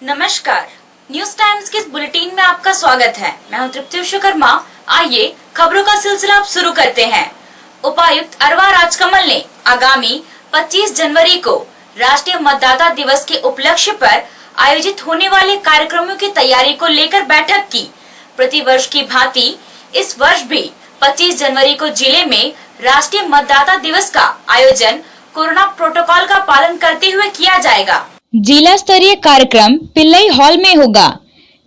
नमस्कार, news times के इस बुलेटिन में आपका स्वागत है। मैं हूं तृप्ति विश्वकर्मा। आइए खबरों का सिलसिला आप शुरू करते हैं। उपायुक्त अरवा राजकमल ने आगामी 25 जनवरी को राष्ट्रीय मतदाता दिवस के उपलक्ष्य पर आयोजित होने वाले कार्यक्रमों की तैयारी को लेकर बैठक की। प्रति वर्ष की भांति इस वर्ष भी 25 जनवरी को जिले में राष्ट्रीय मतदाता दिवस का आयोजन कोरोना प्रोटोकॉल का पालन करते हुए किया जाएगा। जिला स्तरीय कार्यक्रम पिल्लई हॉल में होगा।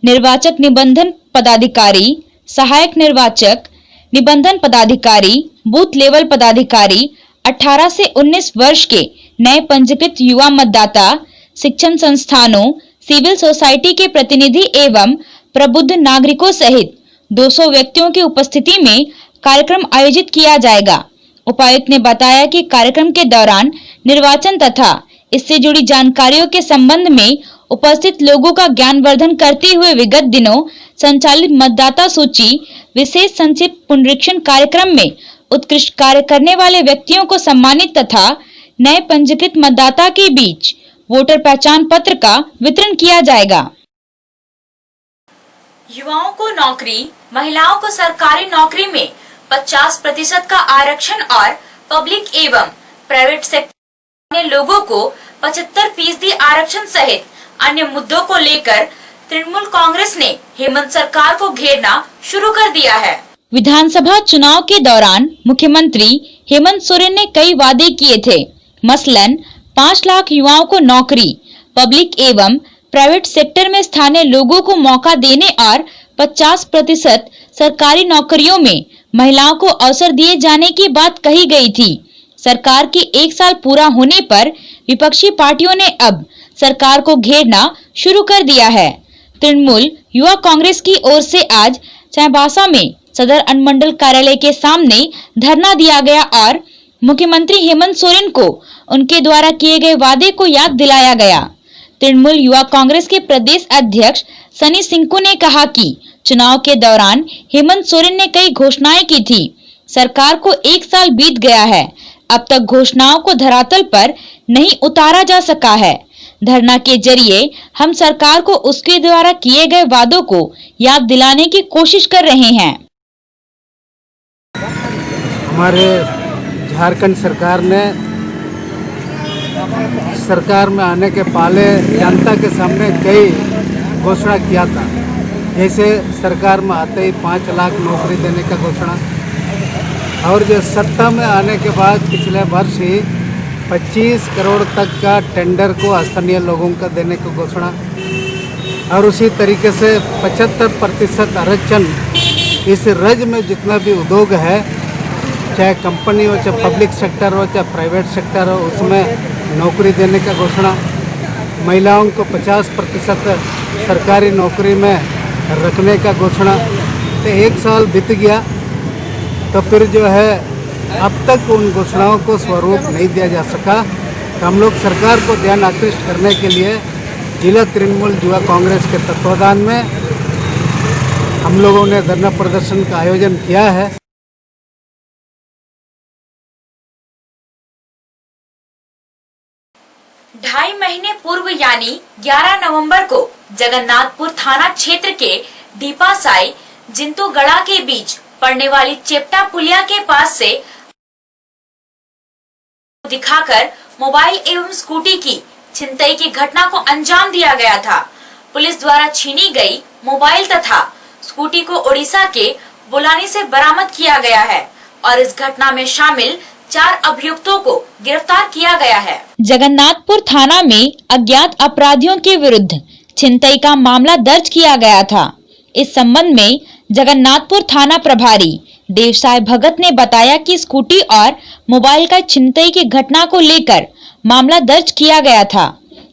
निर्वाचक निबंधन पदाधिकारी, सहायक निर्वाचक निबंधन पदाधिकारी, बूथ लेवल पदाधिकारी, 18 से 19 वर्ष के नए पंजीकृत युवा मतदाता, शिक्षण संस्थानों, सिविल सोसाइटी के प्रतिनिधि एवं प्रबुद्ध नागरिकों सहित 200 व्यक्तियों की उपस्थिति में कार्यक्रम आयोजित किया जाएगा। उपायुक्त ने बताया कि कार्यक्रम के दौरान निर्वाचन तथा इससे जुड़ी जानकारियों के संबंध में उपस्थित लोगों का ज्ञानवर्धन करते हुए विगत दिनों संचालित मतदाता सूची विशेष संक्षिप्त पुनरीक्षण कार्यक्रम में उत्कृष्ट कार्य करने वाले व्यक्तियों को सम्मानित तथा नए पंजीकृत मतदाता के बीच वोटर पहचान पत्र का वितरण किया जाएगा। युवाओं को नौकरी, महिलाओं को सरकारी नौकरी में 50% का आरक्षण और पब्लिक एवं प्राइवेट सेक्टर में लोगों को 75% आरक्षण सहित अन्य मुद्दों को लेकर तृणमूल कांग्रेस ने हेमंत सरकार को घेरना शुरू कर दिया है। विधानसभा चुनाव के दौरान मुख्यमंत्री हेमंत सोरेन ने कई वादे किए थे। मसलन 5 लाख युवाओं को नौकरी, पब्लिक एवं प्राइवेट सेक्टर में स्थानीय लोगों को मौका देने और 50% सरकारी नौकरियों में महिलाओं को अवसर दिए जाने की बात कही गई थी। सरकार के 1 साल पूरा होने पर विपक्षी पार्टियों ने अब सरकार को घेरना शुरू कर दिया है। तृणमूल युवा कांग्रेस की ओर से आज चाईबासा में सदर अनुमंडल कार्यालय के सामने धरना दिया गया और मुख्यमंत्री हेमंत सोरेन को उनके द्वारा किए गए वादे को याद दिलाया गया। तृणमूल युवा कांग्रेस के प्रदेश अध्यक्ष सनी सिंकू ने कहा कि चुनाव के दौरान हेमंत सोरेन ने कई घोषणाएं की थी। सरकार को 1 साल बीत गया है, अब तक घोषणाओं को धरातल पर नहीं उतारा जा सका है। धरना के जरिए हम सरकार को उसके द्वारा किए गए वादों को याद दिलाने की कोशिश कर रहे हैं। हमारे झारखंड सरकार ने सरकार में आने के पहले जनता के सामने कई घोषणा किया था। जैसे सरकार में आते ही 5 लाख नौकरी देने का घोषणा, और जो सत्ता में आने के बाद पिछले वर्ष ही 25 करोड़ तक का टेंडर को स्थानीय लोगों का देने की घोषणा, और उसी तरीके से 75% आरक्षण इस राज्य में जितना भी उद्योग है, चाहे कंपनी हो, चाहे पब्लिक सेक्टर हो, चाहे प्राइवेट सेक्टर हो, उसमें नौकरी देने का घोषणा, महिलाओं को 50% सरकारी नौकरी में रखने का घोषणा। तो 1 साल बीत गया तो फिर जो है अब तक उन घोषणाओं को स्वरूप नहीं दिया जा सका। तो हम लोग सरकार को ध्यान आकृष्ट करने के लिए जिला तृणमूल युवा कांग्रेस के तत्वाधान में हम लोगों ने धरना प्रदर्शन का आयोजन किया है। ढाई महीने पूर्व यानी 11 नवंबर को जगन्नाथपुर थाना क्षेत्र के ढीपासाई जिंतूगढ़ा के बीच पड़ने वाली चेप्टा पुलिया के पास से दिखाकर मोबाइल एवं स्कूटी की छिनतई की घटना को अंजाम दिया गया था। पुलिस द्वारा छीनी गई मोबाइल तथा स्कूटी को ओडिशा के बुलानी से बरामद किया गया है और इस घटना में शामिल 4 अभियुक्तों को गिरफ्तार किया गया है। जगन्नाथपुर थाना में अज्ञात अपराधियों के विरुद्ध छिनतई का मामला दर्ज किया गया था। इस संबंध में जगन्नाथपुर थाना प्रभारी देवसाय भगत ने बताया कि स्कूटी और मोबाइल का छिनतई की घटना को लेकर मामला दर्ज किया गया था।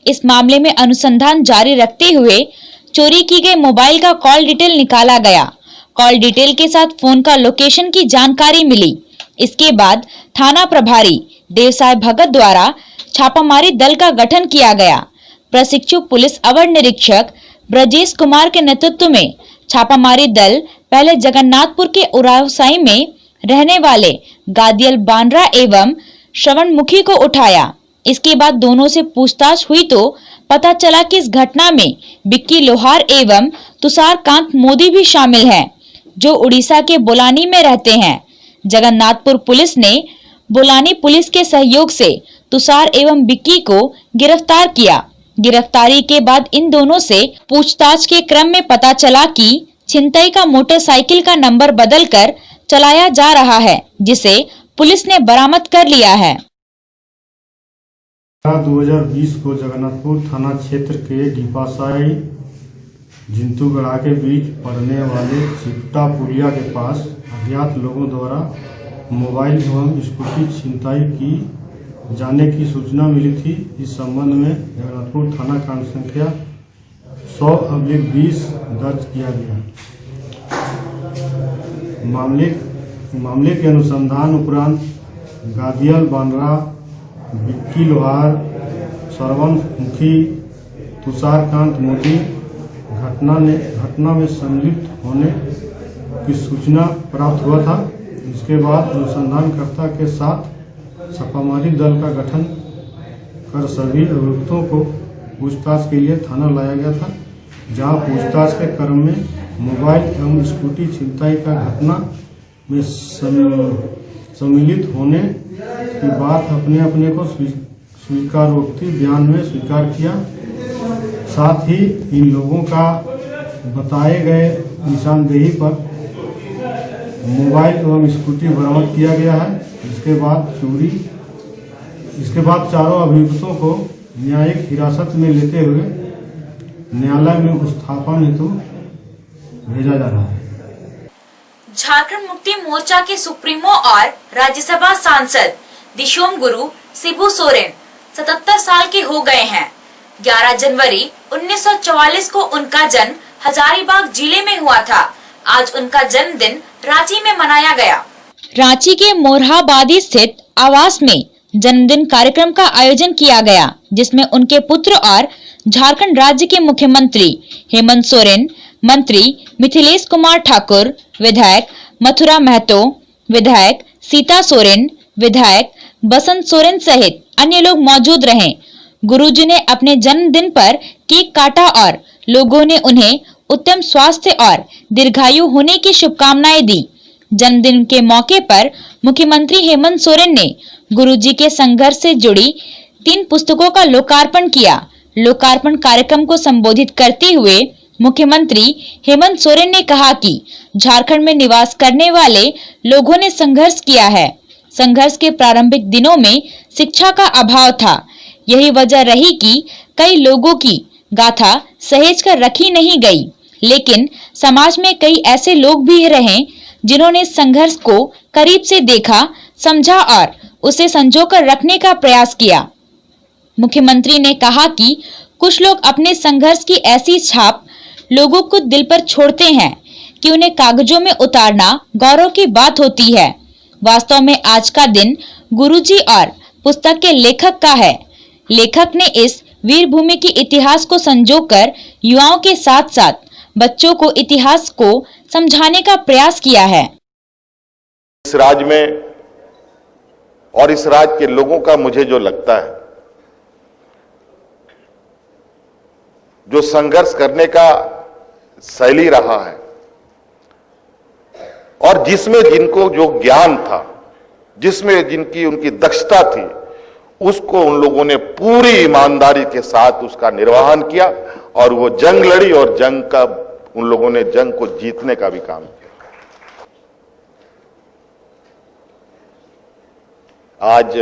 इस मामले में अनुसंधान जारी रखते हुए चोरी की गई मोबाइल का कॉल डिटेल निकाला गया। कॉल डिटेल के साथ फोन का लोकेशन की जानकारी मिली। इसके बाद थाना प्रभारी देवसाय भगत द्वारा छापामारी दल का गठन किया गया। प्रशिक्षु पुलिस अवर निरीक्षक ब्रजेश कुमार के नेतृत्व में छापामारी दल पहले जगन्नाथपुर के उरावसाई में रहने वाले गादियल बांड्रा एवं श्रवण मुखी को उठाया। इसके बाद दोनों से पूछताछ हुई तो पता चला कि इस घटना में बिक्की लोहार एवं तुषारकांत मोदी भी शामिल हैं, जो उड़ीसा के बोलानी में रहते हैं। जगन्नाथपुर पुलिस ने बोलानी पुलिस के सहयोग से तुषार एवं बिक्की को गिरफ्तार किया। गिरफ्तारी के बाद इन दोनों से पूछताछ के क्रम में पता चला कि छिनतई का मोटरसाइकिल का नंबर बदलकर चलाया जा रहा है, जिसे पुलिस ने बरामद कर लिया है। 2020 को जगन्नाथपुर थाना क्षेत्र के डीपासाई जिंतुगढ़ा के बीच पड़ने वाले चिपटा पुलिया के पास अज्ञात लोगों द्वारा मोबाइल एवं स्कूटी छिनताई की जाने की सूचना मिली थी। इस संबंध में जगन्नाथपुर थाना कांड संख्या 100/20 दर्ज किया गया। मामले के अनुसंधान उपरांत गादियल बांद्रा, बिक्की लोहार, श्रवण मुखी, तुषारकांत मोदी घटना में सम्मिलित होने की सूचना प्राप्त हुआ था। इसके बाद अनुसंधानकर्ता के साथ छापामारी दल का गठन कर सभी अभियुक्तों को पूछताछ के लिए थाना लाया गया था, जहां पूछताछ के क्रम में मोबाइल एवं स्कूटी छिनताई का घटना में सम्मिलित होने की बात अपने को स्वीकारोक्ति बयान में स्वीकार किया। साथ ही इन लोगों का बताए गए निशानदेही पर मोबाइल एवं स्कूटी बरामद किया गया है। इसके बाद चारों अभियुक्तों को न्यायिक हिरासत में लेते हुए न्यायालय में उपस्थापन हेतु भेजा जा रहा है। झारखंड मुक्ति मोर्चा के सुप्रीमो और राज्यसभा सांसद दिशोम गुरु शिबू सोरेन 77 साल के हो गए हैं। 11 जनवरी 1944 को उनका जन्म हजारीबाग जिले में हुआ था। आज उनका जन्मदिन रांची में मनाया गया। रांची के मोरहाबादी स्थित आवास में जन्मदिन कार्यक्रम का आयोजन किया गया, जिसमें उनके पुत्र और झारखंड राज्य के मुख्यमंत्री हेमंत सोरेन, मंत्री मिथिलेश कुमार ठाकुर, विधायक मथुरा महतो, विधायक सीता सोरेन, विधायक बसंत सोरेन सहित अन्य लोग मौजूद रहे। गुरुजी ने अपने जन्मदिन पर केक काटा और लोगों ने उन्हें उत्तम स्वास्थ्य और दीर्घायु होने की शुभकामनाएं दी। जन्मदिन के मौके पर मुख्यमंत्री हेमंत सोरेन ने गुरुजी के संघर्ष से जुड़ी 3 पुस्तकों का लोकार्पण किया। लोकार्पण कार्यक्रम को संबोधित करते हुए मुख्यमंत्री हेमंत सोरेन ने कहा कि झारखंड में निवास करने वाले लोगों ने संघर्ष किया है। संघर्ष के प्रारंभिक दिनों में शिक्षा का अभाव था। यही वजह रही कि कई लोगों की गाथा सहेज कर रखी नहीं गई, लेकिन समाज में कई ऐसे लोग भी रहे जिन्होंने संघर्ष को करीब से देखा, समझा और उसे संजोकर रखने का प्रयास किया। मुख्यमंत्री ने कहा कि कुछ लोग अपने संघर्ष की ऐसी छाप लोगों को दिल पर छोड़ते हैं कि उन्हें कागजों में उतारना गौरव की बात होती है। वास्तव में आज का दिन गुरुजी और पुस्तक के लेखक का है। लेखक ने इस वीर भूमि के इतिहास को संजोकर युवाओं के साथ साथ बच्चों को इतिहास को समझाने का प्रयास किया है। इस राज्य में और इस राज्य के लोगों का मुझे जो लगता है, जो संघर्ष करने का शैली रहा है और जिसमें जिनको जो ज्ञान था, जिसमें जिनकी उनकी दक्षता थी, उसको उन लोगों ने पूरी ईमानदारी के साथ उसका निर्वहन किया और वो जंग लड़ी और जंग का उन लोगों ने जंग को जीतने का भी काम किया। आज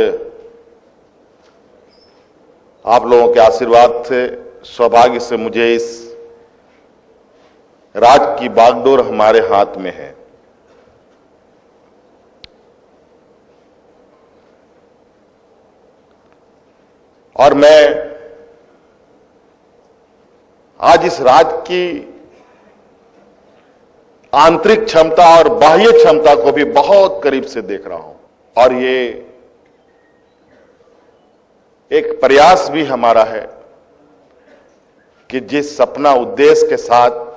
आप लोगों के आशीर्वाद से, सौभाग्य से मुझे इस राज्य की बागडोर हमारे हाथ में है। और मैं आज इस राज्य की आंतरिक क्षमता और बाह्य क्षमता को भी बहुत करीब से देख रहा हूं और ये एक प्रयास भी हमारा है कि जिस सपना उद्देश्य के साथ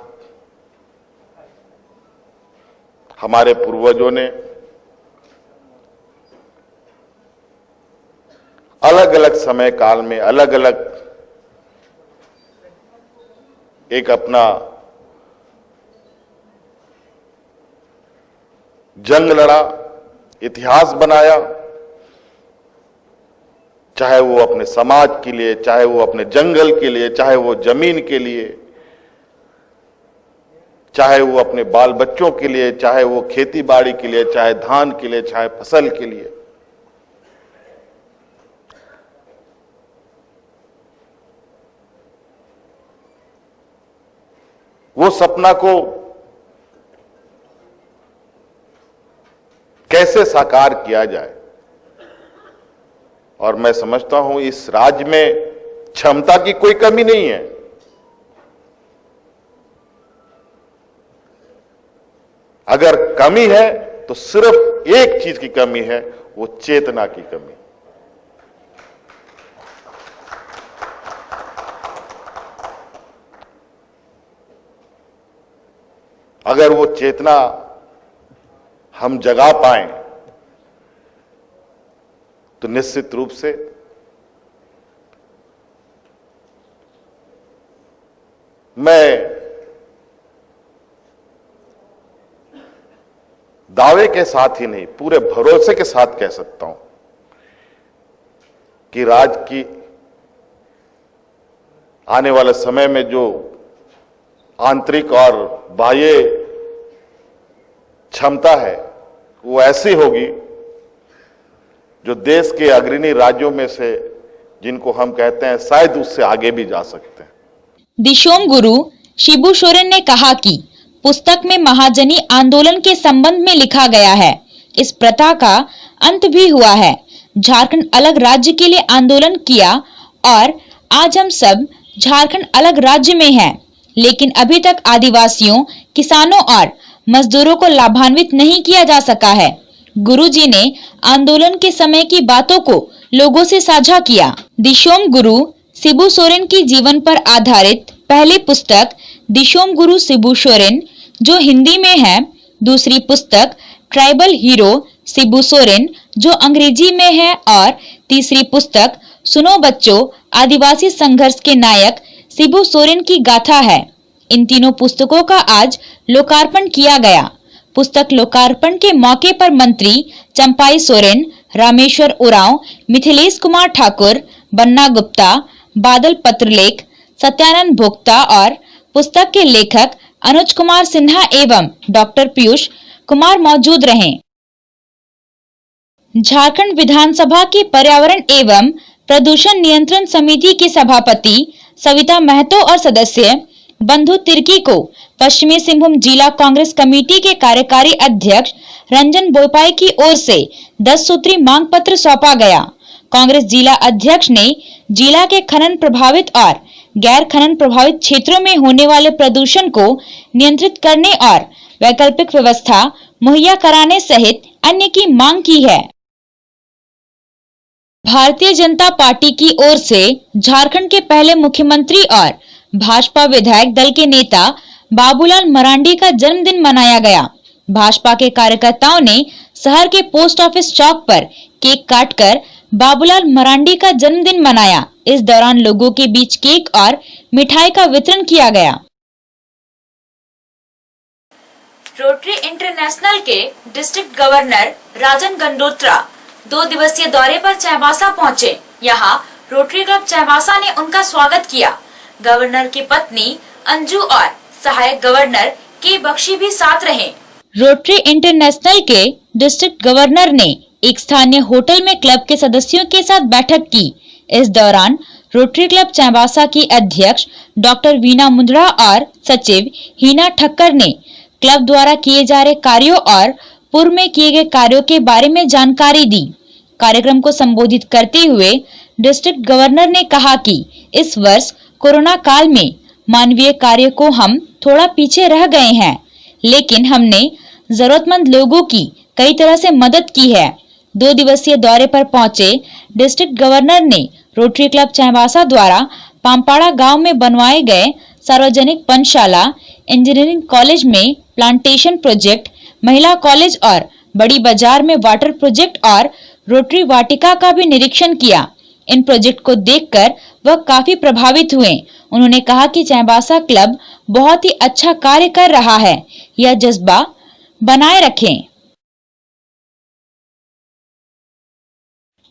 हमारे पूर्वजों ने अलग अलग समय काल में अलग अलग एक अपना जंग लड़ा, इतिहास बनाया, चाहे वो अपने समाज के लिए, चाहे वो अपने जंगल के लिए, चाहे वो जमीन के लिए, चाहे वो अपने बाल बच्चों के लिए, चाहे वो खेती बाड़ी के लिए, चाहे धान के लिए, चाहे फसल के लिए। वो सपना को कैसे साकार किया जाए, और मैं समझता हूं इस राज्य में क्षमता की कोई कमी नहीं है। अगर कमी है तो सिर्फ एक चीज की कमी है, वो चेतना की कमी। अगर वो चेतना हम जगा पाएं तो निश्चित रूप से मैं दावे के साथ ही नहीं, पूरे भरोसे के साथ कह सकता हूं कि राज्य की आने वाले समय में जो आंतरिक और बाह्य क्षमता है वो ऐसी होगी जो देश के अग्रणी राज्यों में से, जिनको हम कहते हैं, शायद उससे आगे भी जा सकते हैं। दिशोम गुरु शिबू सोरेन ने कहा कि पुस्तक में महाजनी आंदोलन के संबंध में लिखा गया है। इस प्रथा का अंत भी हुआ है। झारखंड अलग राज्य के लिए आंदोलन किया और आज हम सब झारखंड अलग राज्य में हैं, लेकिन अभी तक आदिवासियों, किसानों और मजदूरों को लाभान्वित नहीं किया जा सका है। गुरुजी ने आंदोलन के समय की बातों को लोगों से साझा किया। दिशोम गुरु शिबू सोरेन की जीवन पर आधारित पहली पुस्तक दिशोम गुरु शिबू सोरेन जो हिंदी में है, दूसरी पुस्तक ट्राइबल हीरो शिबू सोरेन जो अंग्रेजी में है और तीसरी पुस्तक सुनो बच्चों आदिवासी संघर्ष के नायक शिबू सोरेन की गाथा है। इन तीनों पुस्तकों का आज लोकार्पण किया गया। पुस्तक लोकार्पण के मौके पर मंत्री चंपाई सोरेन, रामेश्वर उरांव, मिथिलेश कुमार ठाकुर, बन्ना गुप्ता, बादल पत्रलेख, सत्यानंद भोक्ता और पुस्तक के लेखक अनुज कुमार सिन्हा एवं डॉक्टर पीयूष कुमार मौजूद रहे। झारखंड विधानसभा की पर्यावरण एवं प्रदूषण नियंत्रण समिति की सभापति सविता महतो और सदस्य बंधु तिर्की को पश्चिमी सिंहभूम जिला कांग्रेस कमेटी के कार्यकारी अध्यक्ष रंजन बोपाई की ओर से 10 सूत्री मांग पत्र सौंपा गया। कांग्रेस जिला अध्यक्ष ने जिला के खनन प्रभावित और गैर खनन प्रभावित क्षेत्रों में होने वाले प्रदूषण को नियंत्रित करने और वैकल्पिक व्यवस्था मुहैया कराने सहित अन्य की मांग की है। भारतीय जनता पार्टी की ओर से झारखंड के पहले मुख्यमंत्री और भाजपा विधायक दल के नेता बाबूलाल मरांडी का जन्मदिन मनाया गया। भाजपा के कार्यकर्ताओं ने शहर के पोस्ट ऑफिस चौक पर केक काटकर बाबूलाल मरांडी का जन्मदिन मनाया। इस दौरान लोगों के बीच केक और मिठाई का वितरण किया गया। रोटरी इंटरनेशनल के डिस्ट्रिक्ट गवर्नर राजन गंडोत्रा 2 दिवसीय दौरे पर चाईबासा पहुंचे। यहाँ रोटरी क्लब चाईबासा ने उनका स्वागत किया। गवर्नर की पत्नी अंजू और सहायक गवर्नर के बख्शी भी साथ रहे। रोटरी इंटरनेशनल के डिस्ट्रिक्ट गवर्नर ने एक स्थानीय होटल में क्लब के सदस्यों के साथ बैठक की। इस दौरान रोटरी क्लब चाईबासा की अध्यक्ष डॉक्टर वीना मुंद्रा और सचिव हीना ठक्कर ने क्लब द्वारा किए जा रहे कार्यों और पूर्व में किए गए कार्यों के बारे में जानकारी दी। कार्यक्रम को संबोधित करते हुए डिस्ट्रिक्ट गवर्नर ने कहा कि इस वर्ष कोरोना काल में मानवीय कार्य को हम थोड़ा पीछे रह गए हैं, लेकिन हमने जरूरतमंद लोगों की कई तरह से मदद की है। 2 दिवसीय दौरे पर पहुंचे डिस्ट्रिक्ट गवर्नर ने रोटरी क्लब चाईबासा द्वारा पामपाड़ा गांव में बनवाए गए सार्वजनिक पंचशाला, इंजीनियरिंग कॉलेज में प्लांटेशन प्रोजेक्ट, महिला कॉलेज और बड़ी बाजार में वाटर प्रोजेक्ट और रोटरी वाटिका का भी निरीक्षण किया। इन प्रोजेक्ट को देखकर वह काफी प्रभावित हुए। उन्होंने कहा कि चाईबासा क्लब बहुत ही अच्छा कार्य कर रहा है, यह जज्बा बनाए रखें।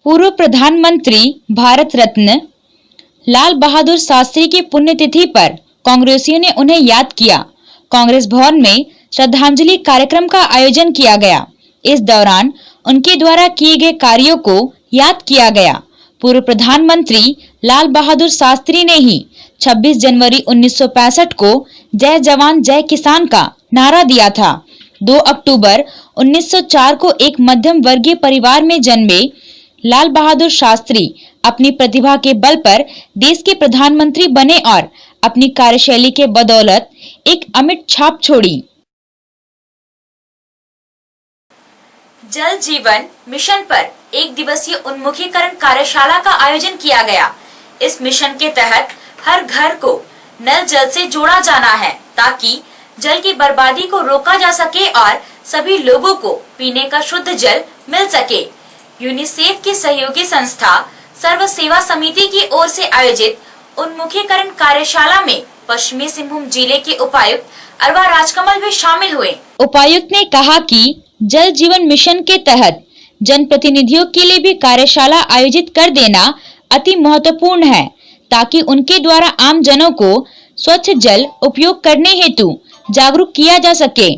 पूर्व प्रधानमंत्री भारत रत्न लाल बहादुर शास्त्री की पुण्यतिथि पर कांग्रेसियों ने उन्हें याद किया। कांग्रेस भवन में श्रद्धांजलि कार्यक्रम का आयोजन किया गया। इस दौरान उनके द्वारा किए गए कार्यों को याद किया गया। पूर्व प्रधानमंत्री लाल बहादुर शास्त्री ने ही 26 जनवरी 1965 को जय जवान जय किसान का नारा दिया था। 2 अक्टूबर 1904 को एक मध्यम वर्गीय परिवार में जन्मे लाल बहादुर शास्त्री अपनी प्रतिभा के बल पर देश के प्रधानमंत्री बने और अपनी कार्यशैली के बदौलत एक अमिट छाप छोड़ी। जल जीवन मिशन पर एक दिवसीय उन्मुखीकरण कार्यशाला का आयोजन किया गया। इस मिशन के तहत हर घर को नल जल से जोड़ा जाना है ताकि जल की बर्बादी को रोका जा सके और सभी लोगों को पीने का शुद्ध जल मिल सके। यूनिसेफ की सहयोगी संस्था सर्व सेवा समिति की ओर से आयोजित उन्मुखीकरण कार्यशाला में पश्चिमी सिंहभूम जिले के उपायुक्त अरवा राजकमल भी शामिल हुए। उपायुक्त ने कहा कि जल जीवन मिशन के तहत जनप्रतिनिधियों के लिए भी कार्यशाला आयोजित कर देना अति महत्वपूर्ण है ताकि उनके द्वारा आम जनों को स्वच्छ जल उपयोग करने हेतु जागरूक किया जा सके।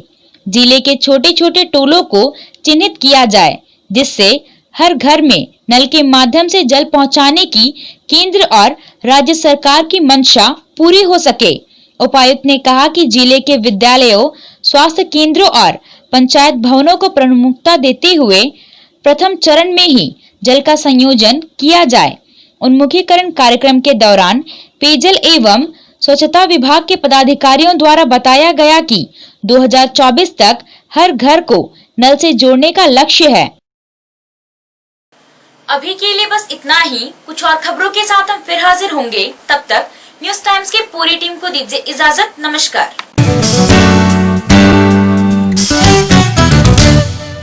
जिले के छोटे छोटे टोलों को चिन्हित किया जाए जिससे हर घर में नल के माध्यम से जल पहुंचाने की केंद्र और राज्य सरकार की मंशा पूरी हो सके। उपायुक्त ने कहा कि जिले के विद्यालयों, स्वास्थ्य केंद्रों और पंचायत भवनों को प्रमुखता देते हुए प्रथम चरण में ही जल का संयोजन किया जाए। उन्मुखीकरण कार्यक्रम के दौरान पेयजल एवं स्वच्छता विभाग के पदाधिकारियों द्वारा बताया गया कि 2024 तक हर घर को नल से जोड़ने का लक्ष्य है। अभी के लिए बस इतना ही। कुछ और खबरों के साथ हम फिर हाजिर होंगे। तब तक न्यूज टाइम्स की पूरी टीम को दीजिए इजाजत। नमस्कार।